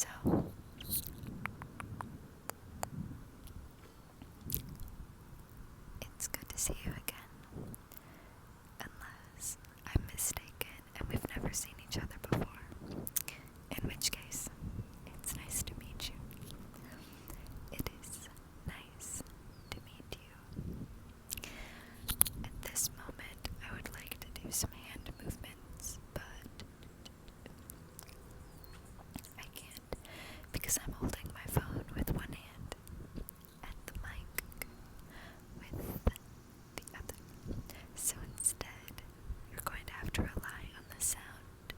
So, it's good to see you again. Unless I'm mistaken and we've never seen each other before. In which case, it's nice to meet you. It is nice to meet you. At this moment, I would like to do some hand movements, but I can't because I'm holding my phone with one hand and the mic with the other. So instead, you're going to have to rely on the sound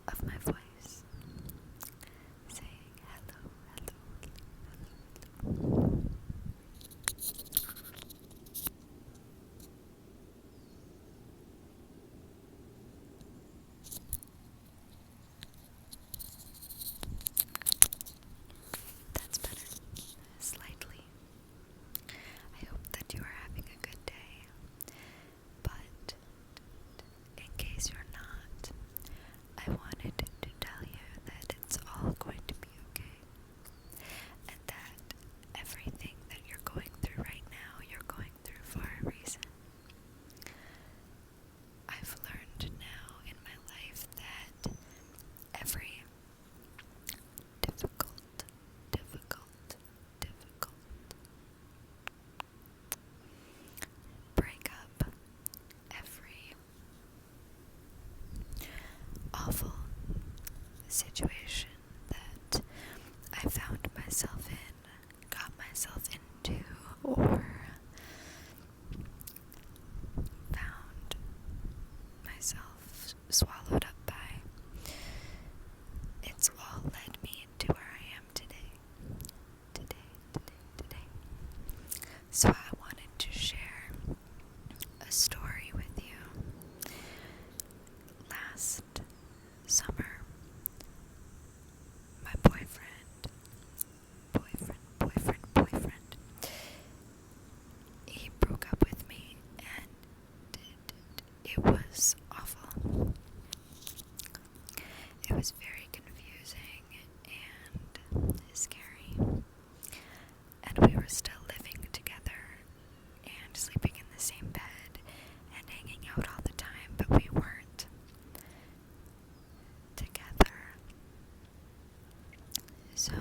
of my voice saying hello, hello, hello, hello. That's better. Slightly. I hope that you are having a good day, but in case you're not, I wanted to tell you that it's all going to be okay, and that everything that you're going through right now, you're going through for a reason. I've learned now in my life that every difficult breakup, every awful situation that I found myself in, got myself into, or found myself swallowed up by, it's all led me to where I am today. So I wanted to share a story with you. Last summer, my boyfriend, he broke up with me, and it was awful. It was very confusing and scary, and we were still living together and sleeping in the same bed and hanging out all the time, but we weren't together. So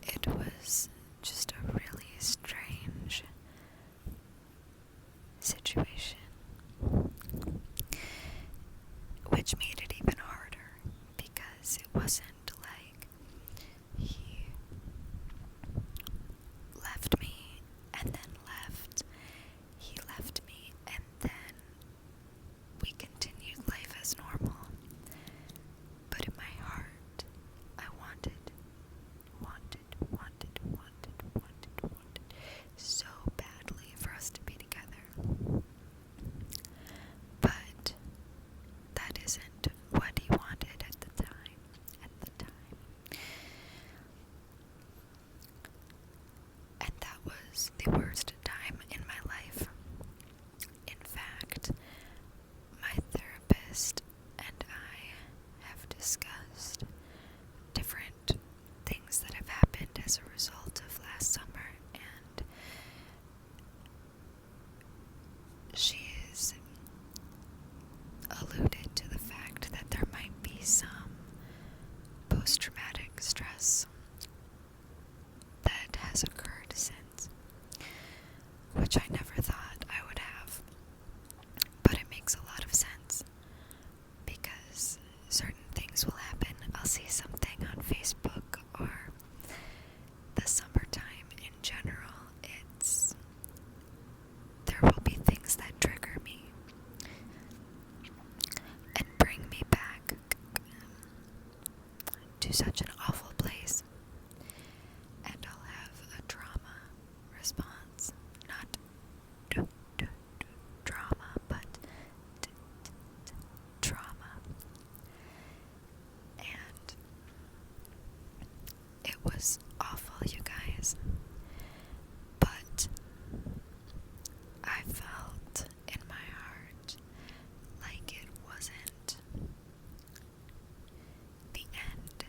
it was just a really strange situation, which made it even harder because it wasn't like he left me and then left. He left me and then we continued life as normal. But in my heart, I wanted so badly for us to be together. But that isn't what he wanted at the time. And that was the worst time in my life. In fact, my therapist and I have discussed different things that have happened as a result of last summer, and she's alluded to the fact that there might be some post-traumatic stress that has occurred since, which I never thought I would have, but it makes a lot of sense because certain things will happen. I'll see something on Facebook or the summertime in general. There will be things that trigger me and bring me back to such an awful place, and I'll have a trauma response, not drama, but trauma. And it was awful, you guys, but I felt in my heart like it wasn't the end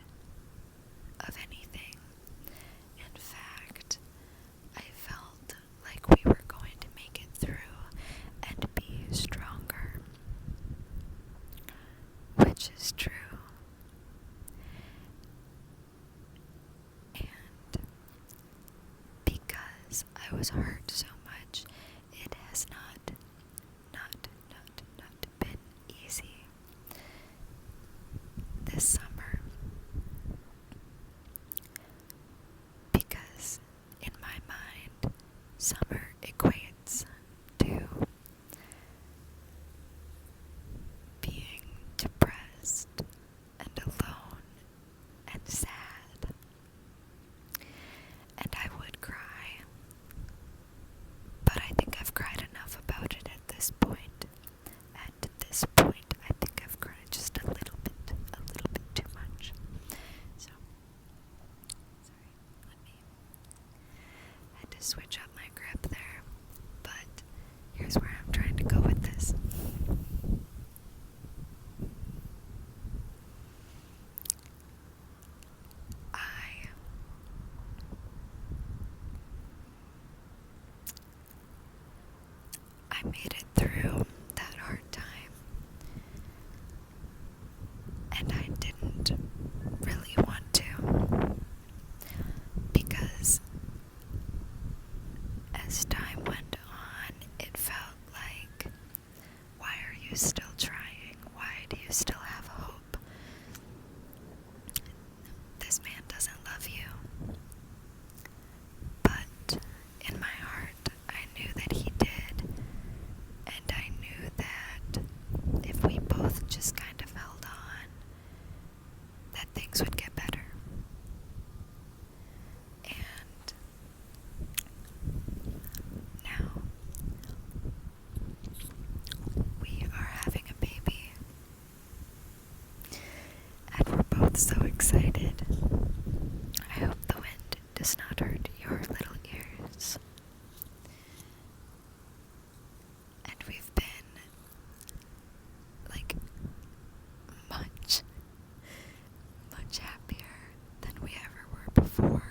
was hurt so much. It has not been easy this summer, because in my mind, summer equates to being depressed and alone and sad. And I would cry, but I think I've cried enough about it at this point. At this point, I think I've cried just a little bit too much. So, sorry, I had to switch up my grip there, but here's where I'm trying to go with this. I made it through that hard time, and I didn't really want to, because as time went on, it felt like, why are you still trying? Why do you still have hope? This man doesn't love you. But in my heart, I knew that he did. And I knew that if we both just kind of held on, that things would get better. And now we are having a baby. And we're both so excited. I hope the wind does not hurt your little ears. And we've been, like, much happier than we ever were before.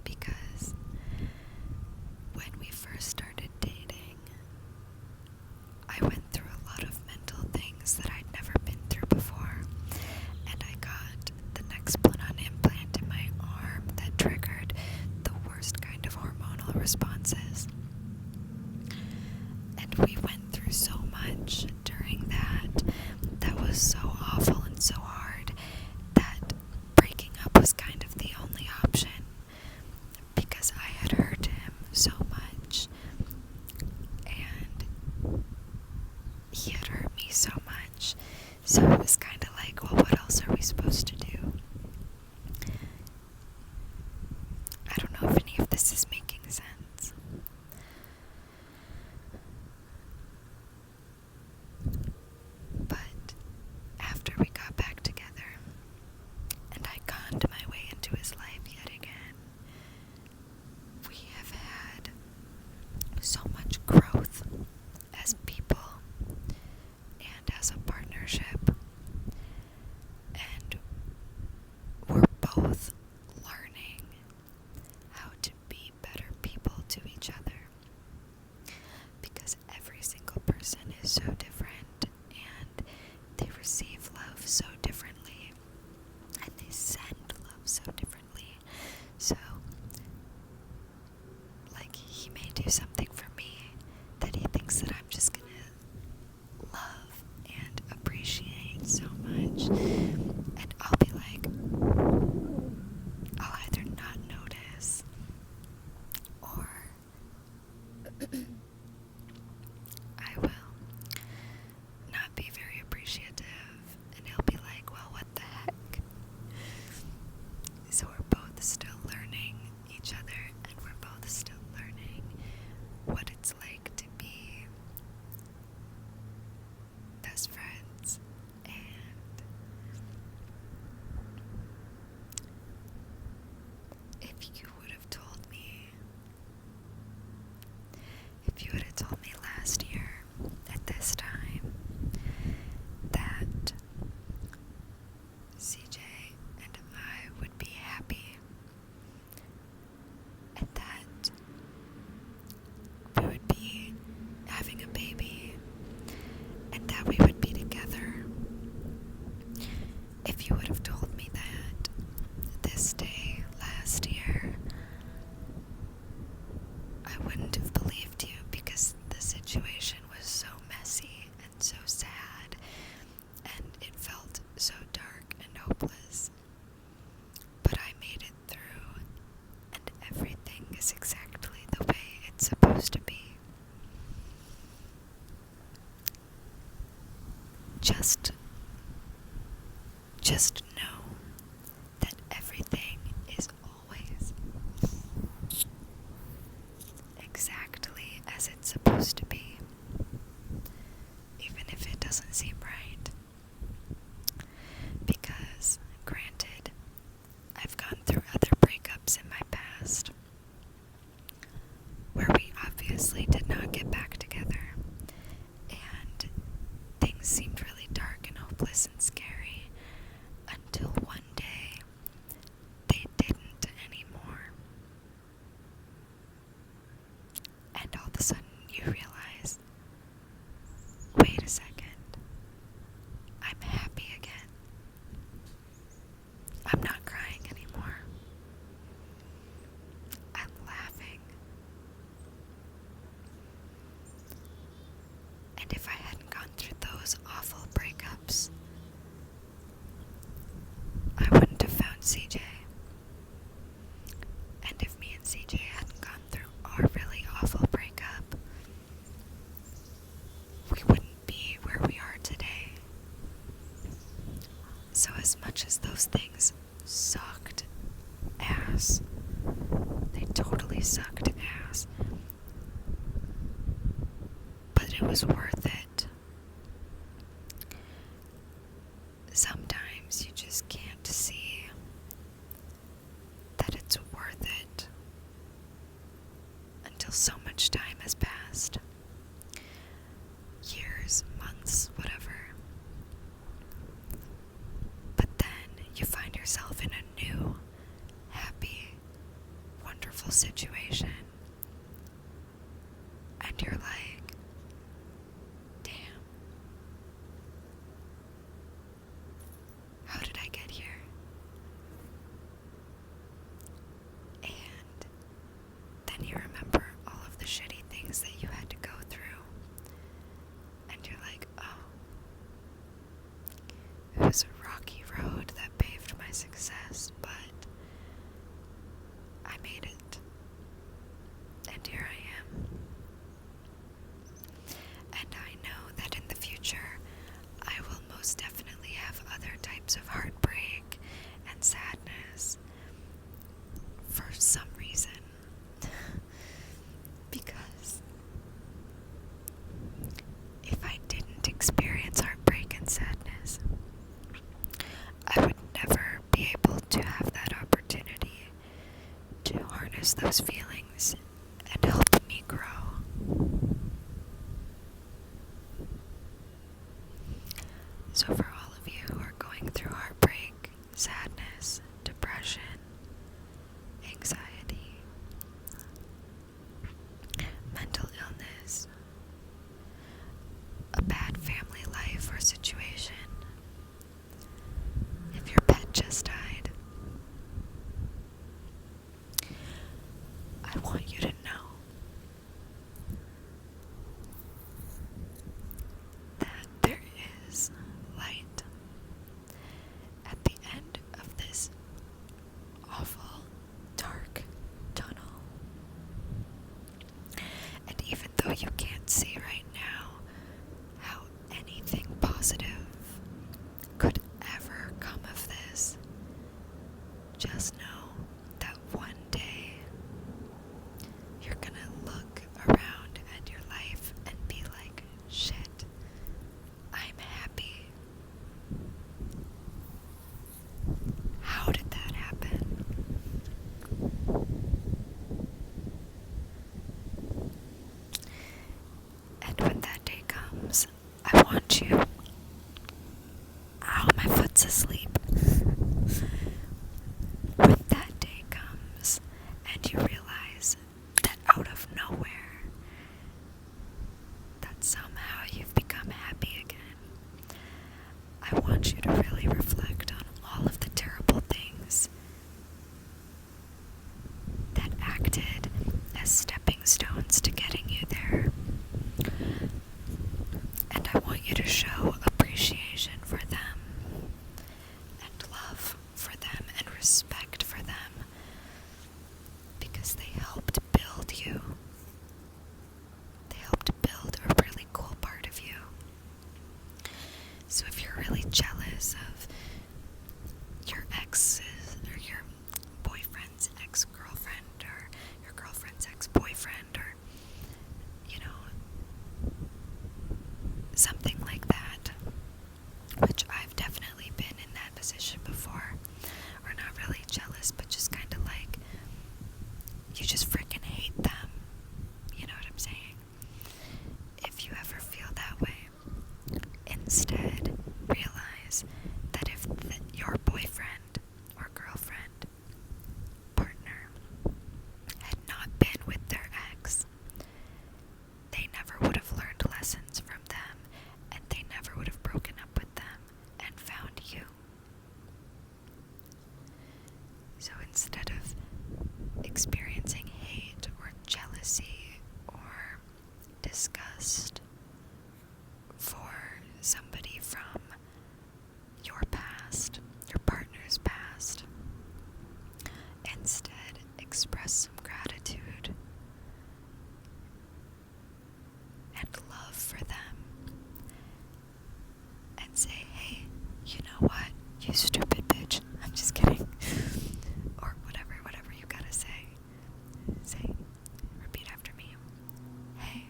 Because when we first started dating, I went through a lot of mental things that I'd never been through before. And I got the next put-on implant in my arm that triggered the worst kind of hormonal responses. And we went through so much during that was so awful and so hard, that breaking up was kind of the only option, because I had hurt him so much, and he had hurt me so much. So it was kind of like, well, what else are we supposed to do? I don't know if any of this is making sense. But after we got back together, and I conned my way into his life yet again, we have had so much growth as people and as a partnership. And we're both learning how to be better people to each other, because every single person is so different, and they receive love so differently, and they send love so differently. So, like, he may do something for me that he thinks that I'm just gonna love and appreciate so much, and I'll be like, I'll either not notice, or I will not be very appreciative, and he'll be like, well, what the heck? So we're both still learning each other, and we're both still learning what it's like to be best friends. And if you would have told me last year at this time that CJ and I would be happy, and that we would be having a baby, and that we would be together, if you would have told me that this day last year, hopeless. But I made it through, and everything is exactly the way it's supposed to be. Just know that everything is always exactly as it's supposed to be, even if it doesn't seem right. Because, granted, I've gone through other breakups in my past where we obviously did not get back together, and things seemed really dark and hopeless and scary until one day they didn't anymore. And all of a sudden you realize, wait a second, I'm happy again. I'm not crying anymore. I'm laughing. And if I hadn't gone through those awful breakups, I wouldn't have found CJ. And if me and CJ hadn't gone through our really awful breakup, we wouldn't be where we are today. So as much as those things sucked ass, they totally sucked ass, but it was worth it. Sometimes you just can't see that it's worth it until so much time has passed. Years, months, whatever. But then you find yourself in a new, happy, wonderful situation. And you're like, damn. How did I get here? And then you remember all of the shitty things that you had to go through. And you're like, oh, it was a rocky road that paved my success, but I made it. And here I am. And I know that in the future, I will most definitely have other types of heartbreak and sadness for some reason. Because if I didn't experience heartbreak and sadness, I would never be able to have that opportunity to harness those feelings and help me grow. So for all of you who are going through heartbreak, sadness, depression, anxiety, mental illness, a bad family life or situation, if your pet just died, respect for them because they helped build you. They helped build a really cool part of you. So if you're really jealous of your ex's or your boyfriend's ex-girlfriend or your girlfriend's ex-boyfriend or, something like that, which I've definitely been in that position before, or not really jealous, but just kind of like, you just freaking hate them, you know what I'm saying? If you ever feel that way, instead realize that if your boyfriend or girlfriend, partner, had not been with their ex, they never would have learned lessons from them, and they never would have broken up with them and found you. So instead of experiencing hate or jealousy or disgust for somebody from your past, your partner's past, instead express some gratitude and love for them, and say, hey, you know what, you stupid bitch, I'm just kidding, or whatever you gotta say, repeat after me, hey,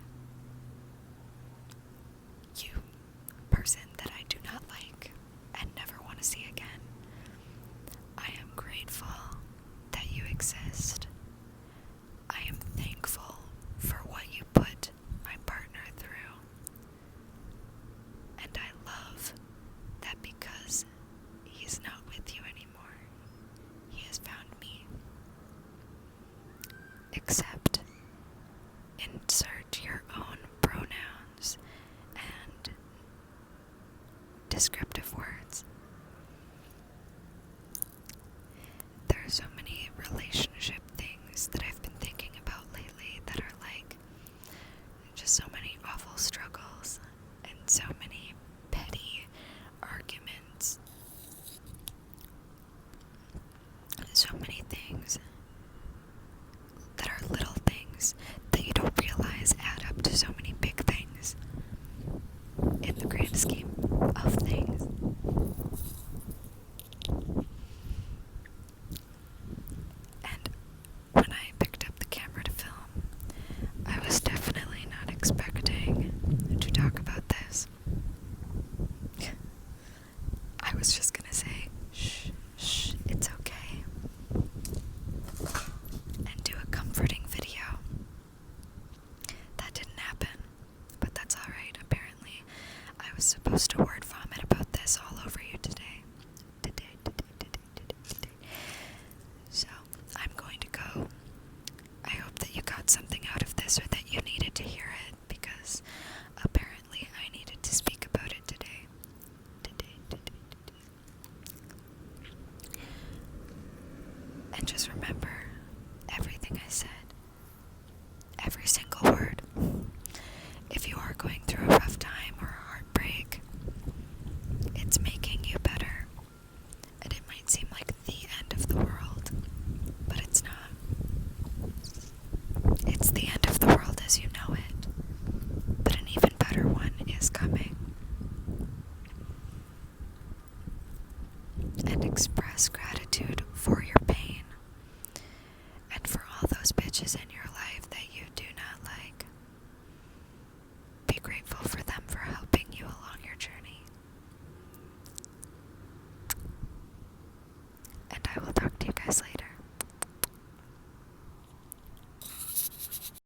you person that I do not like and never want to see again, I am grateful that you exist. I am thankful for what you put my partner through. And I love that because he's not with you anymore, he has found me. Accept, insert your own pronouns and descriptive words. There are so many relationship things that I've been thinking about lately that are like just so many awful struggles and so many petty arguments. So many things that are little things that you don't realize add up to so many big things in the grand scheme of things. And when I picked up the camera to film, I was definitely not expecting to talk about this. I was just gonna say, shh, it's okay, and do a comforting video. That didn't happen, but that's alright. Apparently, I was supposed to word vomit about this all over you today. So, I'm going to go. I hope that you got something out of this, or that you needed to hear it, because apparently I needed to speak about it today. And just remember everything I said, every single word. If you are going through a rough time or a heartbreak, it's making you better. And it might seem like the end of the world, but it's not. It's the end of the world as you know it, but an even better one is coming. And express gratitude for your pain.